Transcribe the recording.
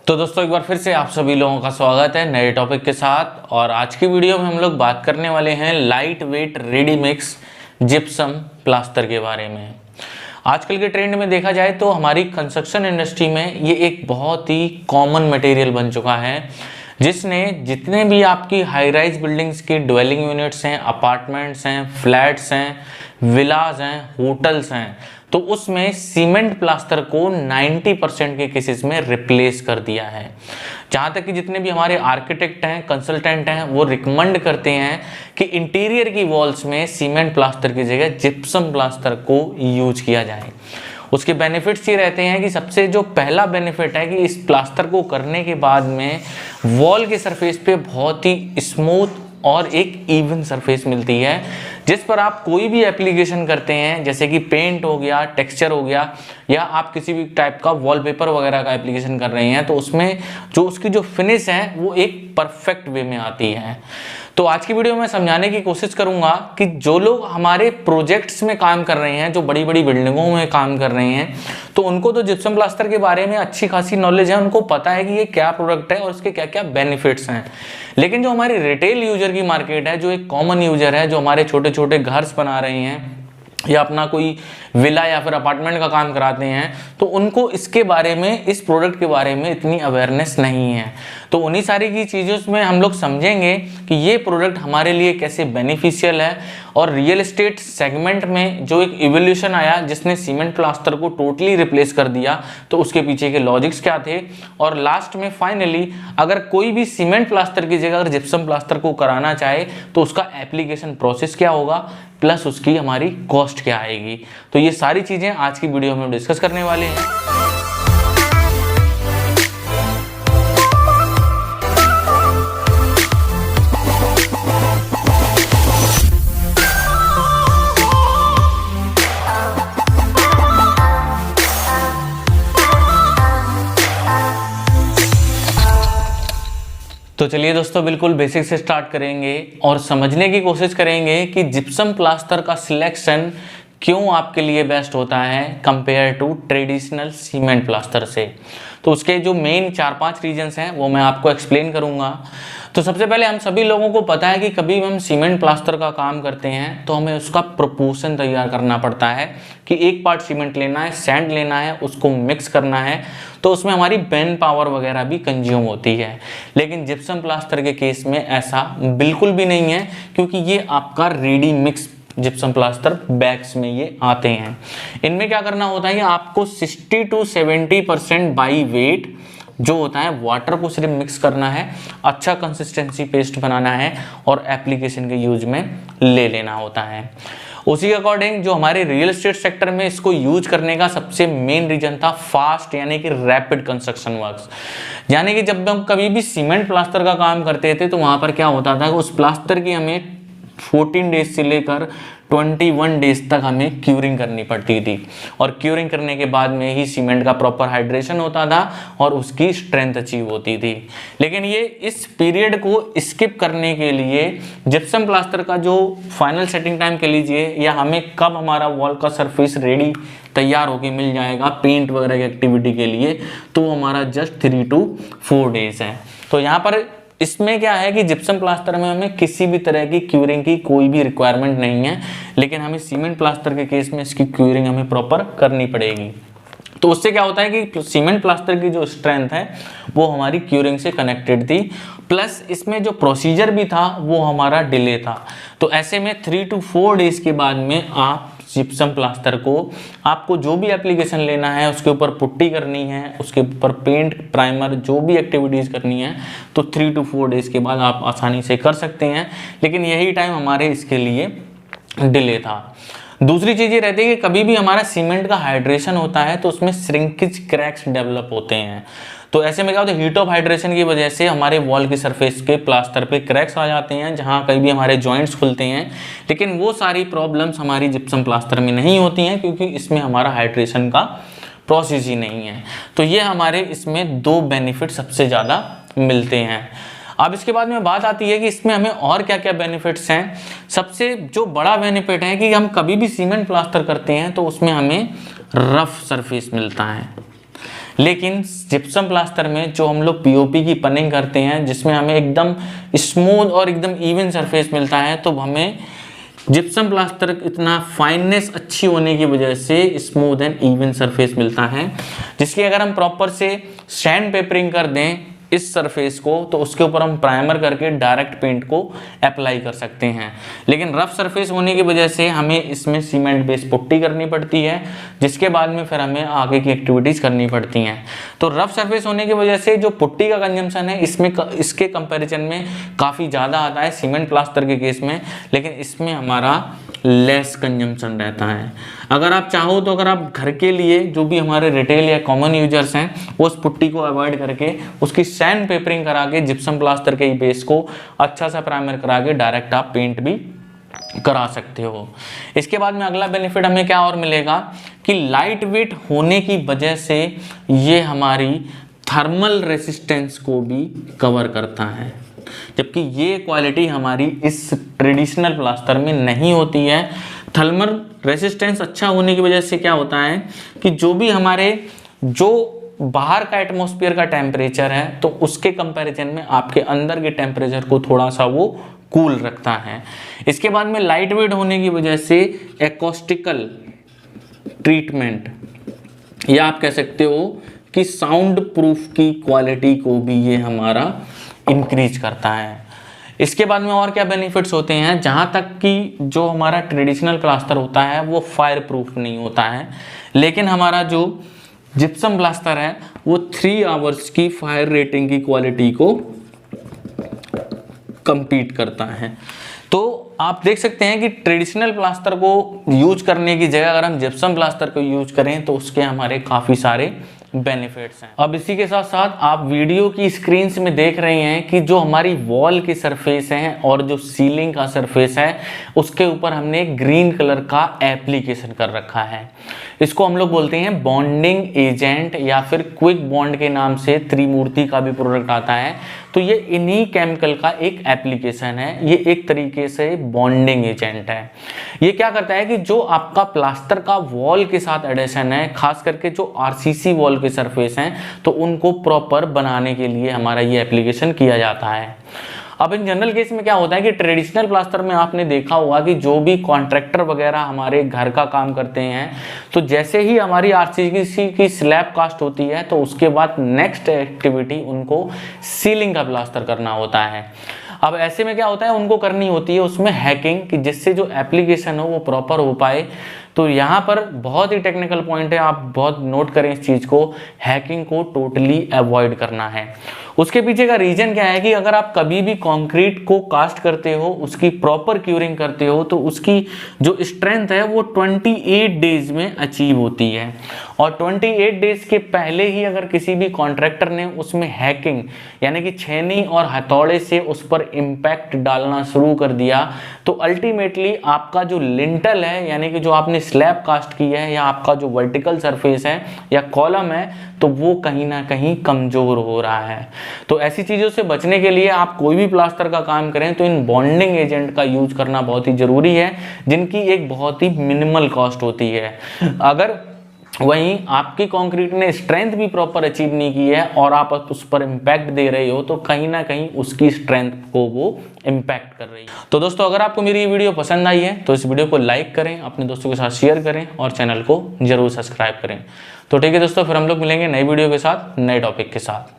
तो दोस्तों एक बार फिर से आप सभी लोगों का स्वागत है नए टॉपिक के साथ। और आज की वीडियो में हम लोग बात करने वाले हैं light weight ready mix gypsum plaster के बारे में। आजकल के ट्रेंड में देखा जाए तो हमारी कंस्ट्रक्शन इंडस्ट्री में ये एक बहुत ही कॉमन मटेरियल बन चुका है, जिसने जितने भी आपकी हाई राइज बिल्डिंग्स की ड्वेलिंग यूनिट्स हैं, अपार्टमेंट्स हैं, फ्लैट्स हैं, विलाज हैं, होटल्स हैं, तो उसमें सीमेंट प्लास्टर को 90% के केसेस में रिप्लेस कर दिया है। जहाँ तक कि जितने भी हमारे आर्किटेक्ट हैं, कंसल्टेंट हैं, वो रिकमेंड करते हैं कि इंटीरियर की वॉल्स में सीमेंट प्लास्टर की जगह जिप्सम प्लास्टर को यूज किया जाए। उसके बेनिफिट्स ये रहते हैं कि सबसे जो पहला बेनिफिट है कि इस प्लास्टर को करने के बाद में वॉल के सरफेस पे बहुत ही स्मूथ और एक इवन सरफेस मिलती है, जिस पर आप कोई भी एप्लीकेशन करते हैं, जैसे कि पेंट हो गया, टेक्सचर हो गया, या आप किसी भी टाइप का वॉलपेपर वगैरह का एप्लीकेशन कर रहे हैं, तो उसमें जो उसकी जो फिनिश है वो एक परफेक्ट वे में आती है। तो आज की वीडियो में समझाने की कोशिश करूंगा कि जो लोग हमारे प्रोजेक्ट्स में काम कर रहे हैं, जो बड़ी बड़ी बिल्डिंगों में काम कर रहे हैं, तो उनको तो जिप्सम प्लास्टर के बारे में अच्छी खासी नॉलेज है, उनको पता है कि ये क्या प्रोडक्ट है और इसके क्या क्या बेनिफिट्स हैं। लेकिन जो हमारी रिटेल यूजर की मार्केट है, जो एक कॉमन यूजर है, जो हमारे छोटे छोटे घर बना रहे हैं या अपना कोई विला या फिर अपार्टमेंट का काम कराते हैं, तो उनको इसके बारे में, इस प्रोडक्ट के बारे में इतनी अवेयरनेस नहीं है। तो उन्हीं सारी की चीज़ों में हम लोग समझेंगे कि ये प्रोडक्ट हमारे लिए कैसे बेनिफिशियल है, और रियल एस्टेट सेगमेंट में जो एक इवोल्यूशन आया जिसने सीमेंट प्लास्टर को टोटली रिप्लेस कर दिया, तो उसके पीछे के लॉजिक्स क्या थे, और लास्ट में फाइनली अगर कोई भी सीमेंट प्लास्टर की जगह अगर जिप्सम प्लास्टर को कराना चाहे तो उसका एप्लीकेशन प्रोसेस क्या होगा, प्लस उसकी हमारी कॉस्ट क्या आएगी। तो ये सारी चीज़ें आज की वीडियो में हम डिस्कस करने वाले हैं। तो चलिए दोस्तों, बिल्कुल बेसिक से स्टार्ट करेंगे और समझने की कोशिश करेंगे कि जिप्सम प्लास्टर का सिलेक्शन क्यों आपके लिए बेस्ट होता है compare to traditional cement plaster से। तो उसके जो मेन 4-5 रीजंस हैं वो मैं आपको एक्सप्लेन करूंगा। तो सबसे पहले हम सभी लोगों को पता है कि कभी भी हम सीमेंट प्लास्टर का काम करते हैं तो हमें उसका प्रोपोर्शन तैयार करना पड़ता है कि एक पार्ट सीमेंट लेना है, सैंड लेना है, उसको मिक्स करना है, तो उसमें हमारी मैन पावर वगैरह भी कंज्यूम होती है। लेकिन जिप्सम प्लास्टर के केस में ऐसा बिल्कुल भी नहीं है, क्योंकि ये आपका ready mix gypsum plaster bags में ये आते हैं। इनमें क्या करना होता है कि आपको 60 to 70% बाई वेट जो होता है वाटर को सिर्फ मिक्स करना है, अच्छा कंसिस्टेंसी पेस्ट बनाना है और एप्लीकेशन के यूज में ले लेना होता है। उसी के अकॉर्डिंग जो हमारे रियल एस्टेट सेक्टर में इसको यूज करने का सबसे मेन रीजन था फास्ट यानी कि रैपिड कंस्ट्रक्शन वर्क्स। यानी कि जब हम कभी भी सीमेंट प्लास्टर का काम करते थे तो वहाँ पर क्या होता था कि उस प्लास्टर की हमें 14 डेज से लेकर 21 डेज तक हमें क्यूरिंग करनी पड़ती थी, और क्यूरिंग करने के बाद में ही सीमेंट का प्रॉपर हाइड्रेशन होता था और उसकी स्ट्रेंथ अचीव होती थी। लेकिन ये इस पीरियड को स्किप करने के लिए जिप्सम प्लास्टर का जो फाइनल सेटिंग टाइम कह लीजिए, या हमें कब हमारा वॉल का सरफेस रेडी तैयार होके मिल जाएगा पेंट वगैरह की एक्टिविटी के लिए, तो हमारा जस्ट 3 to 4 डेज है। तो यहाँ पर इसमें क्या है कि जिप्सम प्लास्टर में हमें किसी भी तरह की क्यूरिंग की कोई भी रिक्वायरमेंट नहीं है, लेकिन हमें सीमेंट प्लास्टर के केस में इसकी क्यूरिंग हमें प्रॉपर करनी पड़ेगी। तो उससे क्या होता है कि सीमेंट प्लास्टर की जो स्ट्रेंथ है वो हमारी क्यूरिंग से कनेक्टेड थी, प्लस इसमें जो प्रोसीजर भी था वो हमारा डिले था। तो ऐसे में 3 to 4 डेज के बाद में आप जिप्सम प्लास्टर को, आपको जो भी एप्लीकेशन लेना है, उसके ऊपर पुट्टी करनी है, उसके ऊपर पेंट, प्राइमर, जो भी एक्टिविटीज़ करनी है, तो 3 to 4 डेज के बाद आप आसानी से कर सकते हैं। लेकिन यही टाइम हमारे इसके लिए डिले था। दूसरी चीज़ ये रहती है कि कभी भी हमारा सीमेंट का हाइड्रेशन होता है तो उसमें श्रिंकेज क्रैक्स डेवलप होते हैं। तो ऐसे में क्या होता है, हीट ऑफ हाइड्रेशन की वजह से हमारे वॉल की सरफेस के प्लास्टर पे क्रैक्स आ जाते हैं, जहाँ कहीं भी हमारे जॉइंट्स खुलते हैं। लेकिन वो सारी प्रॉब्लम्स हमारी जिप्सम प्लास्टर में नहीं होती हैं, क्योंकि इसमें हमारा हाइड्रेशन का प्रोसेस ही नहीं है। तो ये हमारे इसमें 2 बेनिफिट सबसे ज़्यादा मिलते हैं। अब इसके बाद में बात आती है कि इसमें हमें और क्या क्या बेनिफिट्स हैं। सबसे जो बड़ा बेनिफिट है कि हम कभी भी सीमेंट प्लास्टर करते हैं तो उसमें हमें रफ सरफेस मिलता है। लेकिन जिप्सम प्लास्टर में जो हम लोग पीओपी की पनिंग करते हैं, जिसमें हमें एकदम स्मूथ और एकदम इवन सरफेस मिलता है, तो हमें जिप्सम प्लास्टर इतना फाइननेस अच्छी होने की वजह से स्मूथ एंड इवन सरफेस मिलता है, जिसकी अगर हम प्रॉपर से सैंड पेपरिंग कर दें इस सरफेस को, तो उसके ऊपर हम प्राइमर करके डायरेक्ट पेंट को अप्लाई कर सकते हैं। लेकिन रफ सरफेस होने की वजह से हमें इसमें सीमेंट बेस पुट्टी करनी पड़ती है, जिसके बाद में फिर हमें आगे की एक्टिविटीज़ करनी पड़ती हैं। तो रफ सरफेस होने की वजह से जो पुट्टी का कंजम्पशन है इसमें इसके कंपैरिजन में काफ़ी ज़्यादा आता है सीमेंट प्लास्टर के केस में, लेकिन इसमें हमारा लेस कंजम्पशन रहता है। अगर आप चाहो तो अगर आप घर के लिए जो भी हमारे रिटेल या कॉमन यूजर्स हैं, वो उस पुट्टी को अवॉइड करके उसकी सैंड पेपरिंग करा के जिप्सम प्लास्टर के बेस को अच्छा सा प्राइमर करा के डायरेक्ट आप पेंट भी करा सकते हो। इसके बाद में अगला बेनिफिट हमें क्या और मिलेगा कि लाइट वेट होने की वजह से ये हमारी थर्मल रेसिस्टेंस को भी कवर करता है, जबकि ये क्वालिटी हमारी इस ट्रेडिशनल प्लास्टर में नहीं होती है। थर्मल रेसिस्टेंस अच्छा होने की वजह से क्या होता है कि जो भी हमारे जो बाहर का एटमॉस्फेयर का टेम्परेचर है, तो उसके कंपैरिजन में आपके अंदर के टेम्परेचर को थोड़ा सा वो कूल रखता है। इसके बाद में लाइट वेट होने की वजह से एकॉस्टिकल ट्रीटमेंट, या आप कह सकते हो कि साउंड प्रूफ की क्वालिटी को भी ये हमारा इंक्रीज करता है। इसके बाद में और क्या बेनिफिट्स होते हैं, जहाँ तक कि जो हमारा ट्रेडिशनल प्लास्टर होता है वो फायर प्रूफ नहीं होता है, लेकिन हमारा जो जिप्सम प्लास्टर है वो 3 आवर्स की फायर रेटिंग की क्वालिटी को compete करता है। तो आप देख सकते हैं कि ट्रेडिशनल प्लास्टर को यूज करने की जगह अगर हम जिप्सम प्लास्टर को यूज करें तो उसके हमारे काफ़ी सारे बेनिफिट्स हैं। अब इसी के साथ साथ आप वीडियो की स्क्रीन में देख रहे हैं कि जो हमारी वॉल की सरफेस है और जो सीलिंग का सरफेस है उसके ऊपर हमने ग्रीन कलर का एप्लीकेशन कर रखा है। इसको हम लोग बोलते हैं बॉन्डिंग एजेंट, या फिर क्विक बॉन्ड के नाम से त्रिमूर्ति का भी प्रोडक्ट आता है। तो ये इन्हीं केमिकल का एक एप्लीकेशन है, ये एक तरीके से बॉन्डिंग एजेंट है। ये क्या करता है कि जो आपका प्लास्टर का वॉल के साथ एडेशन है, खास करके जो आरसीसी वॉल के सरफेस हैं, तो उनको प्रॉपर बनाने के लिए हमारा ये एप्लीकेशन किया जाता है। अब इन जनरल केस में क्या होता है कि ट्रेडिशनल प्लास्टर में आपने देखा होगा कि जो भी कॉन्ट्रैक्टर वगैरह हमारे घर का काम करते हैं, तो जैसे ही हमारी आरसीसी की स्लैब कास्ट होती है तो उसके बाद नेक्स्ट एक्टिविटी उनको सीलिंग का प्लास्टर करना होता है। अब ऐसे में क्या होता है, उनको करनी होती है उसमें हैकिंग, कि जिससे जो एप्लीकेशन हो वो प्रॉपर हो पाए। तो यहाँ पर बहुत ही टेक्निकल पॉइंट है, आप बहुत नोट करें इस चीज़ को, हैकिंग को टोटली अवॉइड करना है। उसके पीछे का रीजन क्या है कि अगर आप कभी भी कंक्रीट को कास्ट करते हो, उसकी प्रॉपर क्यूरिंग करते हो, तो उसकी जो स्ट्रेंथ है वो 28 डेज में अचीव होती है। और 28 डेज के पहले ही अगर किसी भी कॉन्ट्रैक्टर ने उसमें हैकिंग यानी कि छेनी और हथौड़े से उस पर इम्पैक्ट डालना शुरू कर दिया, तो अल्टीमेटली आपका जो लिंटल है यानी कि जो आपने स्लैब कास्ट की है, या आपका जो वर्टिकल सरफेस है या कॉलम है, तो वो कहीं ना कहीं कमज़ोर हो रहा है। तो ऐसी चीज़ों से बचने के लिए आप कोई भी प्लास्टर का काम करें तो इन बॉन्डिंग एजेंट का यूज करना बहुत ही ज़रूरी है, जिनकी एक बहुत ही मिनिमल कॉस्ट होती है। अगर वहीं आपकी कंक्रीट ने स्ट्रेंथ भी प्रॉपर अचीव नहीं की है और आप उस पर इम्पैक्ट दे रहे हो, तो कहीं ना कहीं उसकी स्ट्रेंथ को वो इम्पैक्ट कर रही है। तो दोस्तों, अगर आपको मेरी ये वीडियो पसंद आई है तो इस वीडियो को लाइक करें, अपने दोस्तों के साथ शेयर करें और चैनल को जरूर सब्सक्राइब करें। तो ठीक है दोस्तों, फिर हम लोग मिलेंगे नई वीडियो के साथ, नए टॉपिक के साथ।